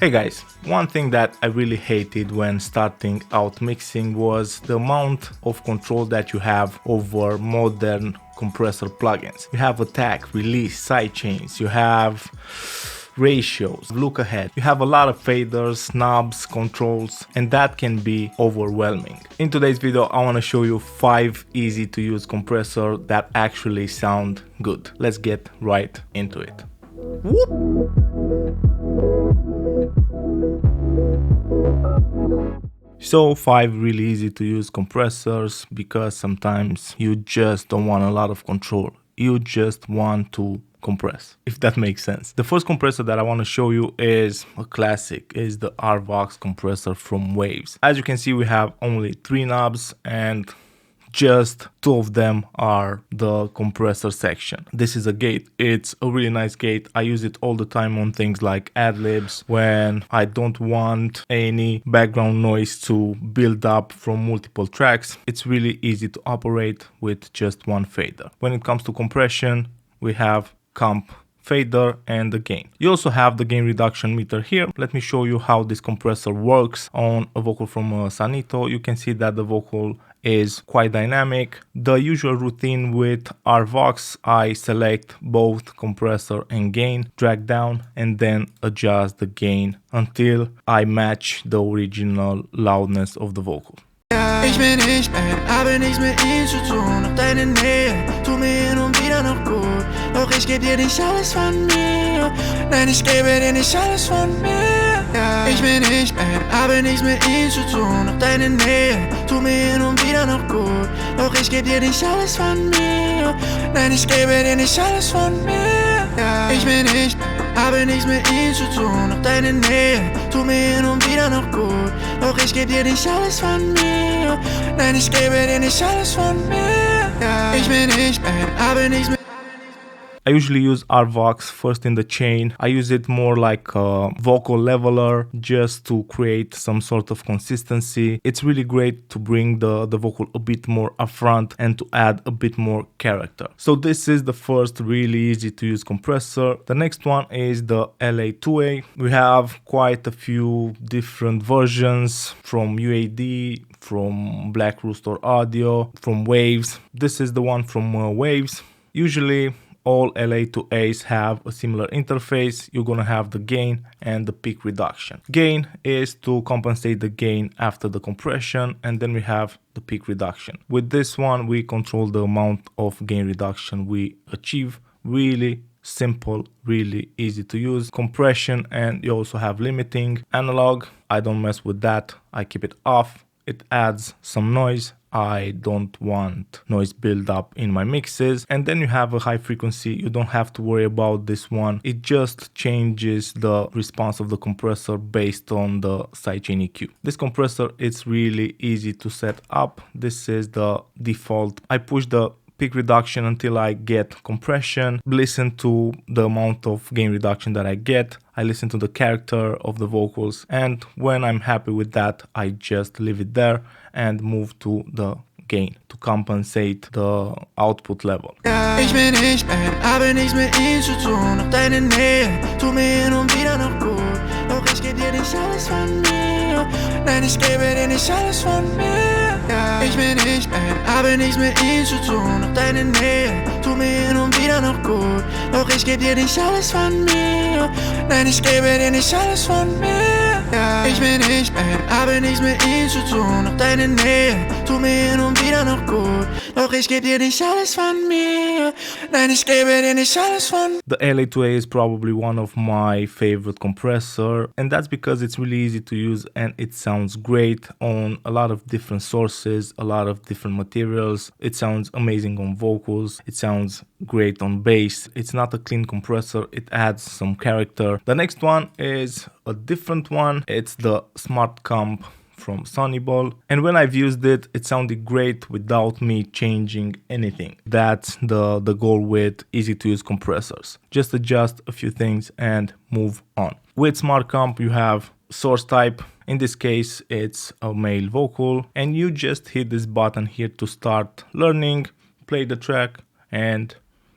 Hey guys, one thing that I really hated when starting out mixing was the amount of control that you have over modern compressor plugins. You have attack, release, sidechains, you have ratios, look ahead. You have a lot of faders, knobs, controls, and that can be overwhelming. In today's video, I want to show you 5 easy to use compressors that actually sound good. Let's get right into it. Whoop. So 5 really easy to use compressors, because sometimes you just don't want a lot of control. You just want to compress, if that makes sense. The first compressor that I want to show you is a classic, is the Rvox compressor from Waves. As you can see, we have only 3 knobs and just 2 of them are the compressor section. This is a gate. It's a really nice gate. I use it all the time on things like ad-libs when I don't want any background noise to build up from multiple tracks. It's really easy to operate with just one fader. When it comes to compression, we have comp, fader, and the gain. You also have the gain reduction meter here. Let me show you how this compressor works on a vocal from Sanito. You can see that the vocal is quite dynamic. The usual routine with Rvox, I select both compressor and gain, drag down, and then adjust the gain until I match the original loudness of the vocal. Ich bin nicht alt, habe nichts mit ihm zu tun. Doch deine Nähe tut mir hin und wieder noch gut. Doch ich geb dir nicht alles von mir. Nein, ich gebe dir nicht alles von mir. Ich bin nicht alt, habe nichts mit ihm zu tun. Doch deine Nähe tut mir hin und wieder noch gut. Doch ich geb dir nicht alles von mir. Nein, ich gebe dir nicht alles von mir. Ich bin nicht alt, habe nichts mit ihm zu tun. Doch deine Nähe tut mir hin und wieder noch gut. Doch ich geb dir nicht alles von mir. Nein, ich gebe dir nicht alles von mir. Ich bin nicht alt, habe nichts mit. I usually use Rvox first in the chain. I use it more like a vocal leveler just to create some sort of consistency. It's really great to bring the vocal a bit more upfront and to add a bit more character. So this is the first really easy to use compressor. The next one is the LA2A. We have quite a few different versions from UAD, from Black Rooster Audio, from Waves. This is the one from Waves. Usually all LA2As have a similar interface. You're gonna have the gain and the peak reduction. Gain is to compensate the gain after the compression, and then we have the peak reduction. With this one, we control the amount of gain reduction we achieve. Really simple, really easy to use. Compression, and you also have limiting. Analog, I don't mess with that. I keep it off. It adds some noise. I don't want noise build up in my mixes. And then you have a high frequency. You don't have to worry about this one. It just changes the response of the compressor based on the sidechain EQ. This compressor, it's really easy to set up. This is the default. I push the peak reduction until I get compression, listen to the amount of gain reduction that I get, I listen to the character of the vocals, and when I'm happy with that, I just leave it there and move to the gain to compensate the output level. Ich bin nicht alt, habe nichts mit ihm zu tun. Doch deine Nähe tut mir hin und wieder noch gut. Doch ich geb dir nicht alles von mir. Nein, ich gebe dir nicht alles von mir. Ich bin nicht alt, habe nichts mit ihm zu tun. Doch deine Nähe tut mir hin und wieder noch gut. Doch ich geb dir nicht alles von mir. Nein, ich gebe dir nicht alles von mir. Ich bin nicht alt, habe nichts mit ihm zu tun. Doch deine Nähe tut mir hin und wieder noch gut. Doch ich geb dir nicht alles von mir. Nein, ich gebe dir nicht alles von. The LA2A is probably one of my favorite compressor, and that's because it's really easy to use and it sounds great on a lot of different sources, a lot of different materials. It sounds amazing on vocals. It sounds great on bass. It's not a clean compressor. It adds some character. The next one is a different one. It's the Smart Comp from Sony Ball, and when I've used it, it sounded great without me changing anything. That's the goal with easy to use compressors. Just adjust a few things and move on. With Smart Comp, you have source type. In this case, it's a male vocal, and you just hit this button here to start learning, play the track, and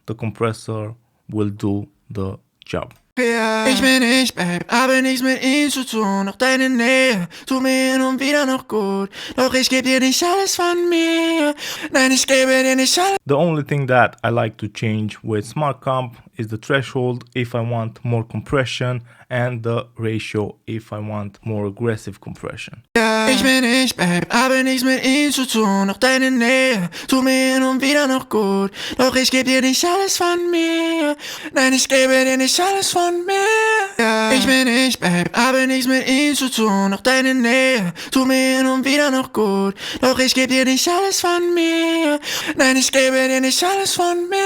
the compressor will do the job. Ja, ich bin ich, Babe, habe nichts mit ihm zu tun, doch deine Nähe tut mir hin und wieder noch gut. Doch ich geb dir nicht alles von mir, nein, ich gebe dir nicht alles. The only thing that I like to change with Smart Comp is the threshold if I want more compression and the ratio if I want more aggressive compression. Ja, ich bin ich, Babe, habe nichts mit ihm zu tun, doch deine Nähe tut mir hin und wieder noch gut. Doch ich geb dir nicht alles von mir, nein, ich gebe dir nicht alles von mir. Ja, ich bin ich, Babe, habe nichts mit ihm zu tun, doch deine Nähe tut mir hin und wieder noch gut. Doch ich geb dir nicht alles von mir, nein, ich gebe dir nicht alles von mir.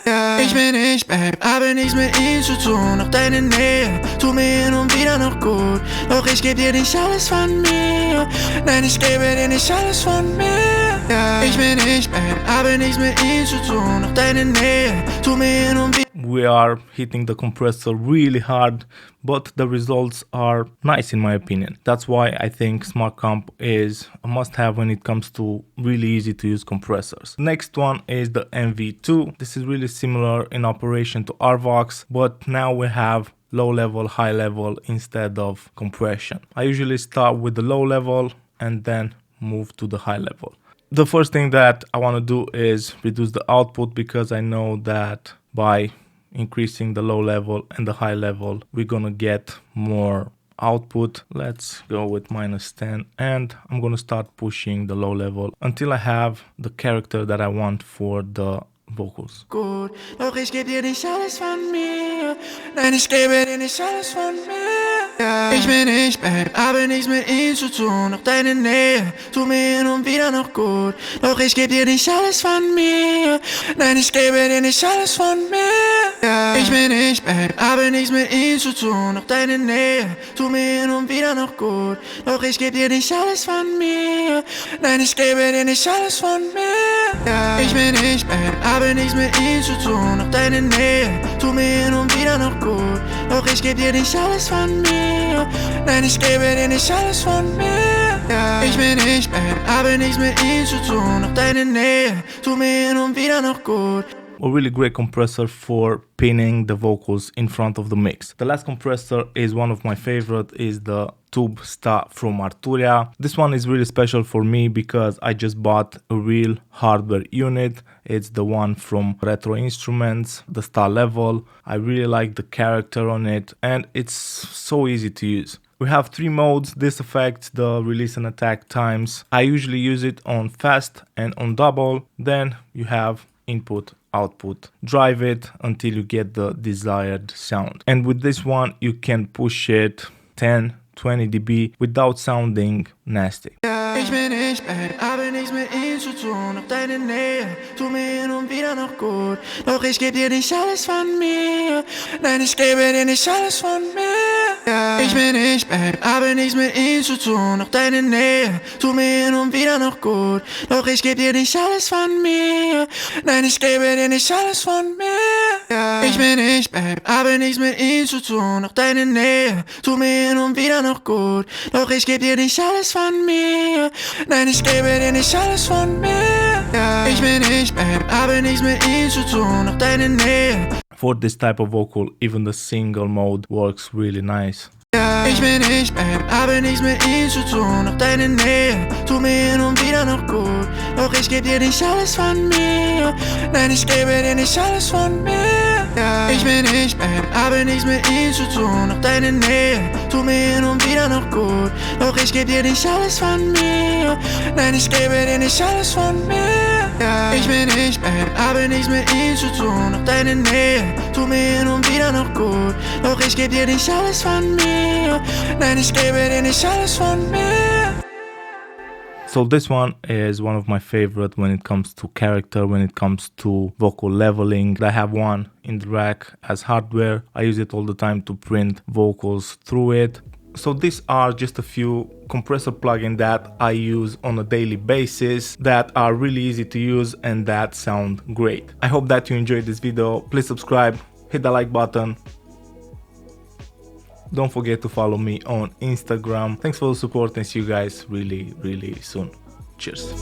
Ja, ich bin ich, Babe, habe nichts mit ihm zu tun, doch deine Nähe tut mir hin und wieder noch gut. Doch ich geb dir nicht alles von mir, nein, ich gebe dir nicht alles von mir. Ja, ich bin ich, Babe, habe nichts mit ihm zu tun, doch deine Nähe tut mir hin und wieder. We are hitting the compressor really hard, but the results are nice in my opinion. That's why I think Smart Comp is a must-have when it comes to really easy to use compressors. Next one is the MV2. This is really similar in operation to Rvox, but now we have low level, high level instead of compression. I usually start with the low level and then move to the high level. The first thing that I want to do is reduce the output, because I know that by increasing the low level and the high level we're gonna get more output. Let's go with -10, and I'm gonna start pushing the low level until I have the character that I want for the vocals. Gut, doch ich geb dir nicht alles von mir, nein, ich gebe dir nicht alles von mir. Ja, ich bin ich, Babe, habe nichts mit ihm zu tun, doch deine Nähe tut mir hin und wieder noch gut. Doch ich geb dir nicht alles von mir, nein, ich gebe dir nicht alles von mir. Ja, ich bin ich, Babe, habe nichts mit ihm zu tun, doch deine Nähe tut mir hin und wieder noch gut. Doch ich geb dir nicht alles von mir, nein, ich gebe dir nicht alles von mir. Ja, ich bin ich, Babe, habe nichts mit ihm zu tun, doch deine Nähe tut mir hin und wieder noch gut. Doch ich geb dir nicht alles von mir, nein, ich gebe dir nicht alles von mir. Ja, ich bin ich, Babe, habe nichts mit ihm zu tun, doch deine Nähe tut mir hin und wieder noch gut. A really great compressor for pinning the vocals in front of the mix. The last compressor is one of my favorite, is the Tubestar from Arturia. This one is really special for me because I just bought a real hardware unit. It's the one from Retro Instruments, the Star Level. I really like the character on it, and it's so easy to use. We have 3 modes. This affects the release and attack times. I usually use it on fast and on double. Then you have input, output. Drive it until you get the desired sound. And with this one, you can push it 10, 20 dB without sounding nasty. Ja, ich bin ich, Babe, habe nichts mit ihm zu tun, doch deine Nähe tut mir hin und wieder noch gut. Doch ich geb dir nicht alles von mir, nein, ich gebe dir nicht alles von mir. Ja, ich bin ich, Babe, habe nichts mit ihm zu tun, doch deine Nähe tut mir hin und wieder noch gut. Doch ich geb dir nicht alles von mir, nein, ich gebe dir nicht alles von mir. Ja, ich bin ich, Babe, habe nichts mit ihm zu tun, doch deine Nähe tut mir hin und wieder noch gut. Doch ich geb dir nicht alles von mir, nein, ich gebe dir nicht alles von mir. Ja, ich bin ich, Babe, habe nichts mit ihm zu tun, doch deine Nähe. For this type of vocal, even the single mode works really nice. Ja, ich bin ich, Babe, habe nichts mit ihm zu tun, doch deine Nähe tut mir hin und wieder noch gut. Doch ich geb dir nicht alles von mir, nein, ich gebe dir nicht alles von mir. Ja, ich bin ich, Babe, habe nichts mit ihm zu tun, doch deine Nähe tut mir hin und wieder noch gut. Doch ich geb dir nicht alles von mir, nein, ich gebe dir nicht alles von mir. Ja, ich bin ich, Babe, habe nichts mit ihm zu tun, doch deine Nähe tut mir hin und wieder noch gut. Doch ich geb dir nicht alles von mir, nein, ich gebe dir nicht alles von mir. So this one is one of my favorite when it comes to character, when it comes to vocal leveling. I have one in the rack as hardware. I use it all the time to print vocals through it. So these are just a few compressor plugins that I use on a daily basis that are really easy to use and that sound great. I hope that you enjoyed this video. Please subscribe, hit the like button. Don't forget to follow me on Instagram. Thanks for the support and see you guys really soon. Cheers.